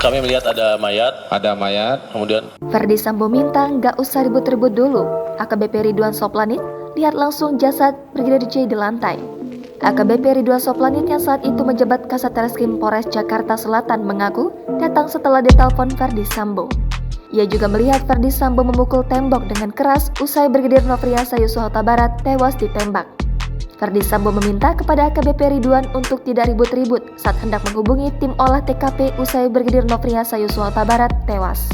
Kami melihat ada mayat. Kemudian Ferdi Sambo minta nggak usah ribut-ribut dulu. AKBP Ridwan Soplanit lihat langsung jasad Brigadir J di lantai. AKBP Ridwan Soplanit yang saat itu menjabat Kasat Reskrim Polres Jakarta Selatan mengaku datang setelah ditelepon Ferdi Sambo. Ia juga melihat Ferdi Sambo memukul tembok dengan keras usai Brigadir Nofriansah Yosua Huta Barat tewas ditembak. Ferdi Sambo meminta kepada AKBP Ridwan untuk tidak ribut-ribut saat hendak menghubungi tim olah TKP usai Brigadir Nofriansah Yosua Huta Barat tewas.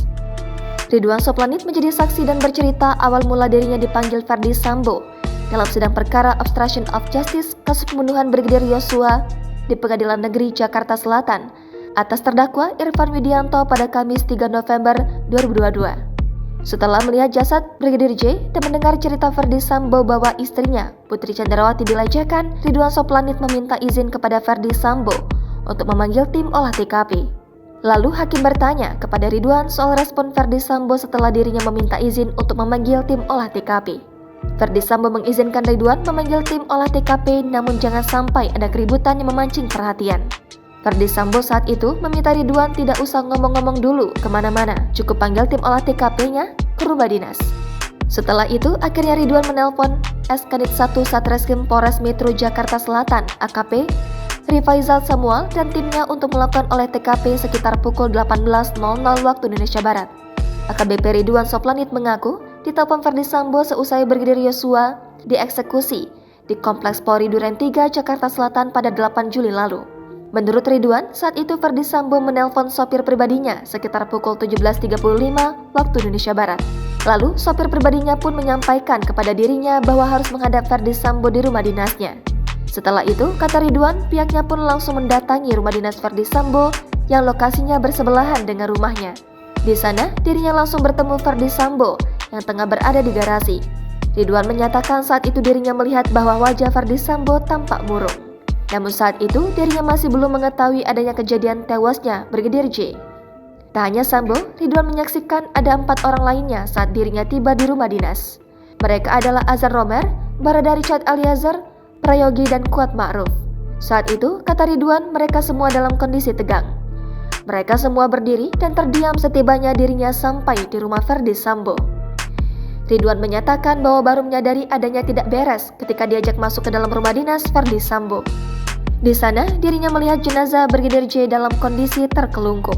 Ridwan Soplanit menjadi saksi dan bercerita awal mula dirinya dipanggil Ferdi Sambo dalam sidang perkara obstruction of justice kasus pembunuhan Brigadir Yosua di Pengadilan Negeri Jakarta Selatan atas terdakwa Irfan Widianto pada Kamis 3 November 2022. Setelah melihat jasad Brigadir J dan mendengar cerita Ferdi Sambo bahwa istrinya, Putri Chandrawati, dilecehkan, Ridwan Soplanit meminta izin kepada Ferdi Sambo untuk memanggil tim olah TKP. Lalu hakim bertanya kepada Ridwan soal respon Ferdi Sambo setelah dirinya meminta izin untuk memanggil tim olah TKP. Ferdi Sambo mengizinkan Ridwan memanggil tim olah TKP, namun jangan sampai ada keributan yang memancing perhatian. Ferdi Sambo saat itu meminta Ridwan tidak usah ngomong-ngomong dulu kemana-mana, cukup panggil tim olah TKP-nya ke rumah dinas. Setelah itu, akhirnya Ridwan menelpon Eskanit 1 Satreskrim Polres Metro Jakarta Selatan, AKP Rifaizal Samuel dan timnya untuk melakukan olah TKP sekitar pukul 18.00 waktu Indonesia Barat. AKBP Ridwan Soplanit mengaku ditelepon Ferdi Sambo seusai Brigadir Yosua dieksekusi di Kompleks Polri Duren 3 Jakarta Selatan pada 8 Juli lalu. Menurut Ridwan, saat itu Ferdi Sambo menelpon sopir pribadinya sekitar pukul 17.35 waktu Indonesia Barat. Lalu sopir pribadinya pun menyampaikan kepada dirinya bahwa harus menghadap Ferdi Sambo di rumah dinasnya. Setelah itu, kata Ridwan, pihaknya pun langsung mendatangi rumah dinas Ferdi Sambo yang lokasinya bersebelahan dengan rumahnya. Di sana, dirinya langsung bertemu Ferdi Sambo yang tengah berada di garasi. Ridwan menyatakan saat itu dirinya melihat bahwa wajah Ferdi Sambo tampak murung. Namun saat itu, dirinya masih belum mengetahui adanya kejadian tewasnya Brigadir J. Tak hanya Sambo, Ridwan menyaksikan ada 4 orang lainnya saat dirinya tiba di rumah dinas. Mereka adalah Azhar Romer, Barada Richard Eliezer, Prayogi, dan Kuat Ma'ruf. Saat itu, kata Ridwan, mereka semua dalam kondisi tegang. Mereka semua berdiri dan terdiam setibanya dirinya sampai di rumah Ferdi Sambo. Ridwan menyatakan bahwa baru menyadari adanya tidak beres ketika diajak masuk ke dalam rumah dinas Ferdi Sambo. Di sana, dirinya melihat jenazah Brigadir J dalam kondisi terkelungkup.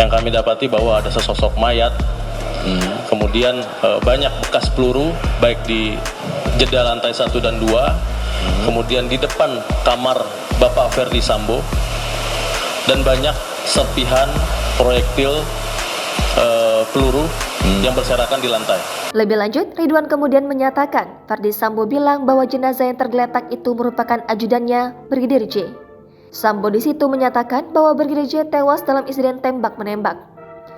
yang kami dapati bahwa ada sesosok mayat, kemudian banyak bekas peluru baik di jeda lantai 1 dan 2, kemudian di depan kamar Bapak Ferdi Sambo, dan banyak serpihan proyektil peluru yang berserakan di lantai. Lebih lanjut, Ridwan kemudian menyatakan Ferdi Sambo bilang bahwa jenazah yang tergeletak itu merupakan ajudannya Brigadir J. Sambo di situ menyatakan bahwa Brigadir J tewas dalam insiden tembak-menembak.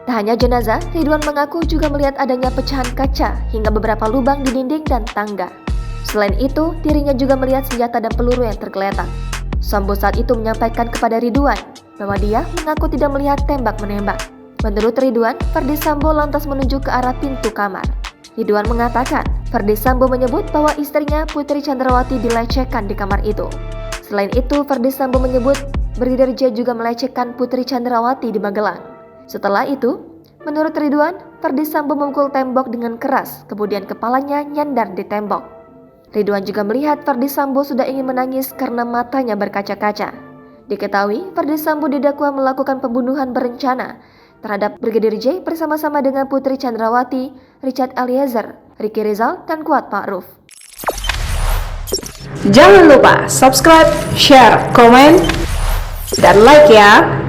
Tak hanya jenazah, Ridwan mengaku juga melihat adanya pecahan kaca hingga beberapa lubang di dinding dan tangga. Selain itu, dirinya juga melihat senjata dan peluru yang tergeletak. Sambo saat itu menyampaikan kepada Ridwan bahwa dia mengaku tidak melihat tembak-menembak. Menurut Ridwan, Ferdi Sambo lantas menuju ke arah pintu kamar. Ridwan mengatakan, Ferdi Sambo menyebut bahwa istrinya Putri Chandrawati dilecehkan di kamar itu. Selain itu, Ferdi Sambo menyebut Brigadir J juga melecehkan Putri Chandrawati di Magelang. Setelah itu, menurut Ridwan, Ferdi Sambo memukul tembok dengan keras, kemudian kepalanya nyandar di tembok. Ridwan juga melihat Ferdi Sambo sudah ingin menangis karena matanya berkaca-kaca. Diketahui, Ferdi Sambo didakwa melakukan pembunuhan berencana terhadap Brigadir J bersama-sama dengan Putri Chandrawati, Richard Eliezer, Ricky Rizal, dan Kuat Ma'ruf. Jangan lupa subscribe, share, komen, dan like ya!